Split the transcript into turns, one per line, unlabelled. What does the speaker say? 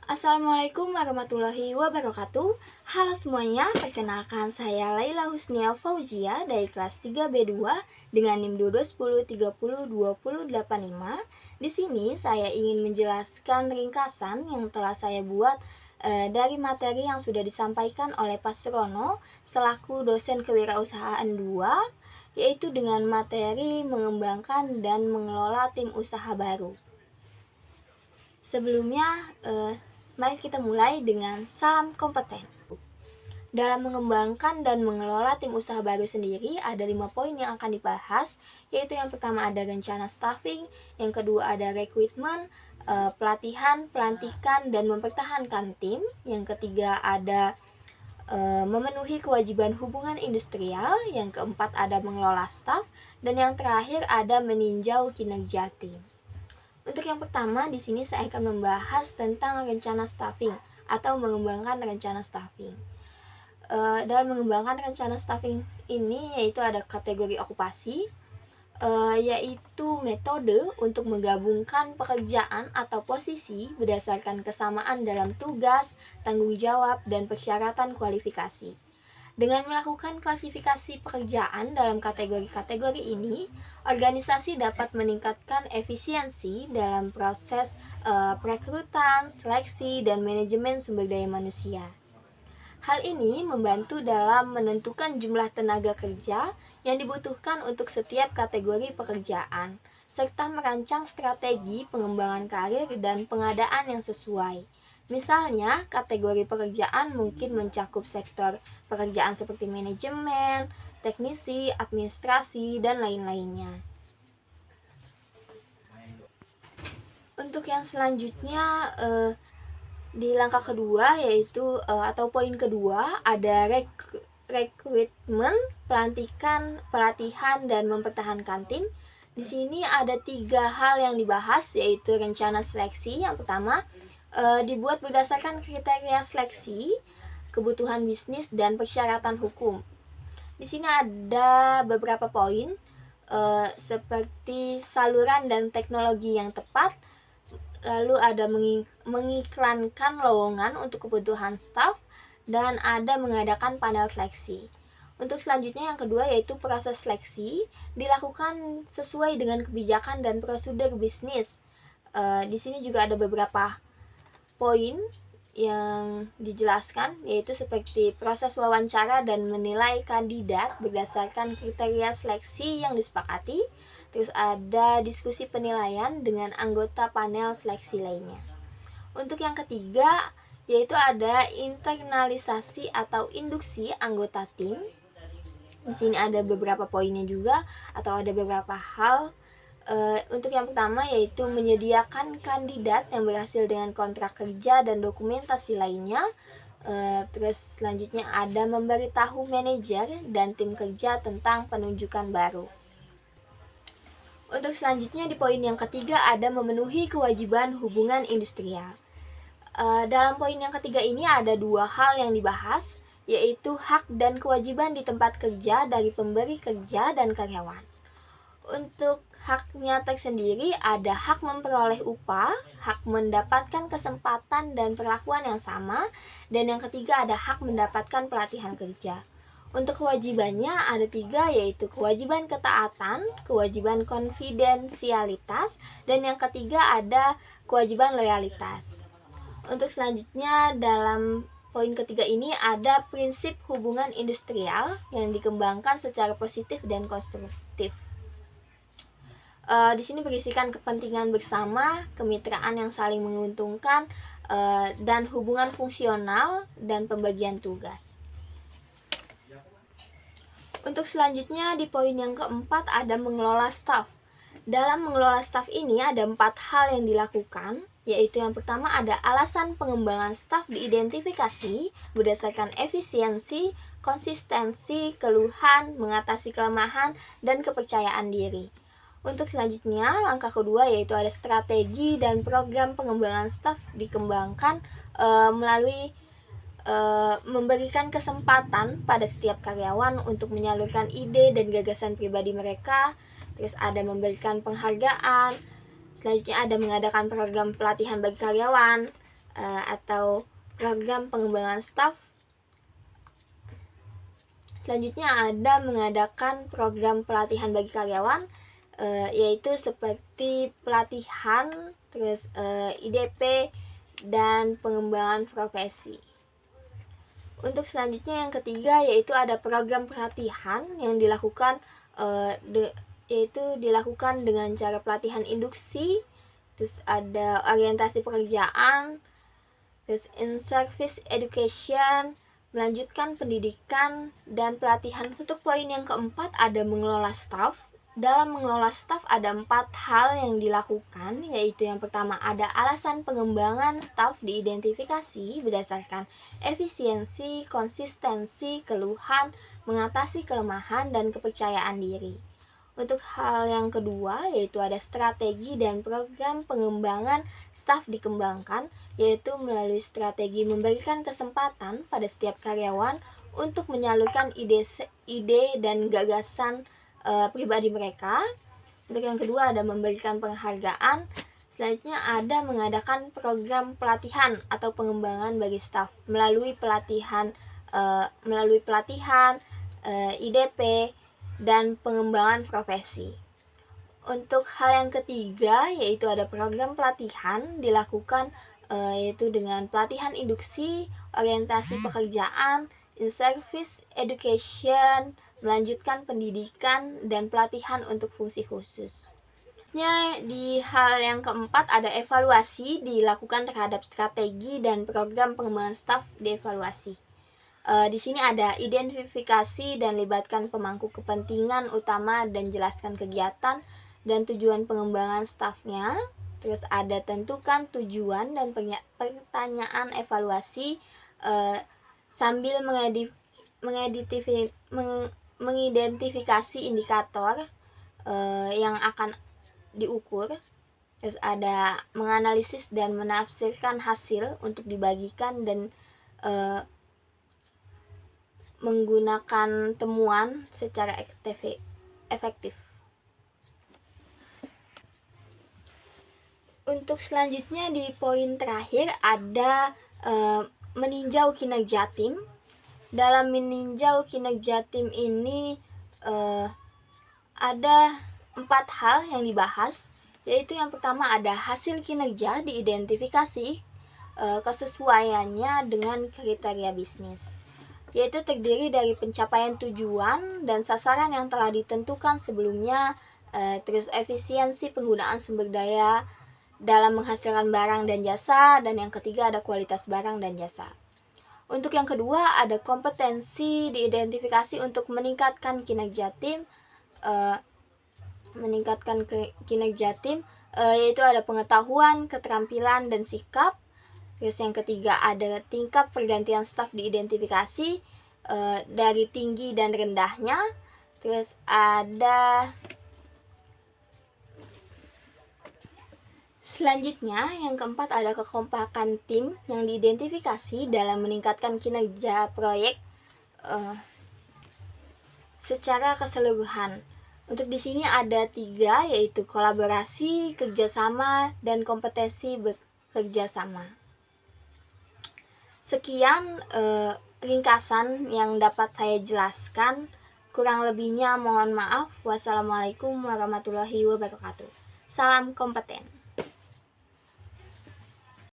Assalamualaikum warahmatullahi wabarakatuh. Halo semuanya, perkenalkan saya Laila Husnia Fauzia dari kelas 3B2 dengan NIM 2210302085. Di sini saya ingin menjelaskan ringkasan yang telah saya buat dari materi yang sudah disampaikan oleh Pak Surono selaku dosen kewirausahaan 2, yaitu dengan materi mengembangkan dan mengelola tim usaha baru. Sebelumnya, mari kita mulai dengan salam kompeten. Dalam mengembangkan dan mengelola tim usaha baru sendiri, ada 5 poin yang akan dibahas, yaitu yang pertama ada rencana staffing, yang kedua ada rekrutmen, pelatihan, pelantikan, dan mempertahankan tim, yang ketiga ada memenuhi kewajiban hubungan industrial, yang keempat ada mengelola staff, dan yang terakhir ada meninjau kinerja tim. Untuk yang pertama, di sini saya akan membahas tentang rencana staffing atau mengembangkan rencana staffing. Dalam mengembangkan rencana staffing ini yaitu ada kategori okupasi, yaitu metode untuk menggabungkan pekerjaan atau posisi berdasarkan kesamaan dalam tugas, tanggung jawab, dan persyaratan kualifikasi. Dengan melakukan klasifikasi pekerjaan dalam kategori-kategori ini, organisasi dapat meningkatkan efisiensi dalam proses perekrutan, seleksi, dan manajemen sumber daya manusia. Hal ini membantu dalam menentukan jumlah tenaga kerja yang dibutuhkan untuk setiap kategori pekerjaan, serta merancang strategi pengembangan karir dan pengadaan yang sesuai. Misalnya, kategori pekerjaan mungkin mencakup sektor pekerjaan seperti manajemen, teknisi, administrasi, dan lain-lainnya. Untuk yang selanjutnya, di langkah kedua yaitu atau poin kedua ada rekrutmen, pelantikan, pelatihan, dan mempertahankan tim. Di sini ada 3 hal yang dibahas, yaitu rencana seleksi. Yang pertama, dibuat berdasarkan kriteria seleksi, kebutuhan bisnis, dan persyaratan hukum. Di sini ada beberapa poin seperti saluran dan teknologi yang tepat, lalu ada mengiklankan lowongan untuk kebutuhan staf, dan ada mengadakan panel seleksi. Untuk selanjutnya yang kedua yaitu proses seleksi dilakukan sesuai dengan kebijakan dan prosedur bisnis. Di sini juga ada beberapa poin yang dijelaskan, yaitu seperti proses wawancara dan menilai kandidat berdasarkan kriteria seleksi yang disepakati. Terus ada diskusi penilaian dengan anggota panel seleksi lainnya. Untuk yang ketiga yaitu ada internalisasi atau induksi anggota tim. Di sini ada beberapa poinnya juga atau ada beberapa hal. Untuk yang pertama yaitu menyediakan kandidat yang berhasil dengan kontrak kerja dan dokumentasi lainnya. Terus selanjutnya ada memberitahu manajer dan tim kerja tentang penunjukan baru. Untuk selanjutnya di poin yang ketiga ada memenuhi kewajiban hubungan industrial. Dalam poin yang ketiga ini ada 2 hal yang dibahas, yaitu hak dan kewajiban di tempat kerja dari pemberi kerja dan karyawan. Untuk haknya tersendiri ada hak memperoleh upah, hak mendapatkan kesempatan dan perlakuan yang sama, dan yang ketiga ada hak mendapatkan pelatihan kerja. Untuk kewajibannya ada 3, yaitu kewajiban ketaatan, kewajiban konfidensialitas, dan yang ketiga ada kewajiban loyalitas. Untuk selanjutnya dalam poin ketiga ini ada prinsip hubungan industrial yang dikembangkan secara positif dan konstruktif. Di sini berisikan kepentingan bersama, kemitraan yang saling menguntungkan, dan hubungan fungsional dan pembagian tugas. Untuk selanjutnya di poin yang keempat ada mengelola staf. Dalam mengelola staf ini ada 4 hal yang dilakukan, yaitu yang pertama ada alasan pengembangan staf diidentifikasi berdasarkan efisiensi, konsistensi, keluhan, mengatasi kelemahan, dan kepercayaan diri. Untuk selanjutnya, langkah kedua yaitu ada strategi dan program pengembangan staf dikembangkan melalui memberikan kesempatan pada setiap karyawan untuk menyalurkan ide dan gagasan pribadi mereka. Terus ada memberikan penghargaan. Selanjutnya ada mengadakan program pelatihan bagi karyawan. atau program pengembangan staf. Selanjutnya ada mengadakan program pelatihan bagi karyawan, yaitu seperti pelatihan, terus IDP, dan pengembangan profesi. Untuk selanjutnya yang ketiga yaitu ada program pelatihan yang dilakukan yaitu dilakukan dengan cara pelatihan induksi, terus ada orientasi pekerjaan, terus in-service education, melanjutkan pendidikan, dan pelatihan. Untuk poin yang keempat ada mengelola staf. Dalam mengelola staf ada 4 hal yang dilakukan, yaitu yang pertama ada alasan pengembangan staf diidentifikasi berdasarkan efisiensi, konsistensi, keluhan, mengatasi kelemahan, dan kepercayaan diri. Untuk hal yang kedua yaitu ada strategi dan program pengembangan staf dikembangkan, yaitu melalui strategi memberikan kesempatan pada setiap karyawan untuk menyalurkan ide dan gagasan pribadi mereka. Untuk yang kedua ada memberikan penghargaan. Selanjutnya ada mengadakan program pelatihan atau pengembangan bagi staf melalui pelatihan IDP dan pengembangan profesi. Untuk hal yang ketiga yaitu ada program pelatihan dilakukan yaitu dengan pelatihan induksi, orientasi pekerjaan, in-service education, melanjutkan pendidikan, dan pelatihan untuk fungsi khusus. Di hal yang keempat ada evaluasi dilakukan terhadap strategi dan program pengembangan staf dievaluasi. Di sini ada identifikasi dan libatkan pemangku kepentingan utama dan jelaskan kegiatan dan tujuan pengembangan stafnya. Terus ada tentukan tujuan dan pertanyaan evaluasi sambil mengidentifikasi indikator yang akan diukur. Terus ada menganalisis dan menafsirkan hasil untuk dibagikan dan menggunakan temuan secara efektif. Untuk selanjutnya di poin terakhir ada meninjau kinerja tim. Dalam meninjau kinerja tim ini ada 4 hal yang dibahas, yaitu yang pertama ada hasil kinerja diidentifikasi kesesuaiannya dengan kriteria bisnis, yaitu terdiri dari pencapaian tujuan dan sasaran yang telah ditentukan sebelumnya, terus efisiensi penggunaan sumber daya dalam menghasilkan barang dan jasa, dan yang ketiga ada kualitas barang dan jasa. Untuk yang kedua ada kompetensi diidentifikasi untuk meningkatkan kinerja tim, yaitu ada pengetahuan, keterampilan, dan sikap. Terus yang ketiga ada tingkat pergantian staf diidentifikasi dari tinggi dan rendahnya. Terus ada selanjutnya yang keempat ada kekompakan tim yang diidentifikasi dalam meningkatkan kinerja proyek secara keseluruhan. Untuk di sini ada 3 yaitu kolaborasi, kerjasama, dan kompetensi bekerjasama. Sekian ringkasan yang dapat saya jelaskan. Kurang lebihnya mohon maaf. Wassalamualaikum warahmatullahi wabarakatuh. Salam kompeten.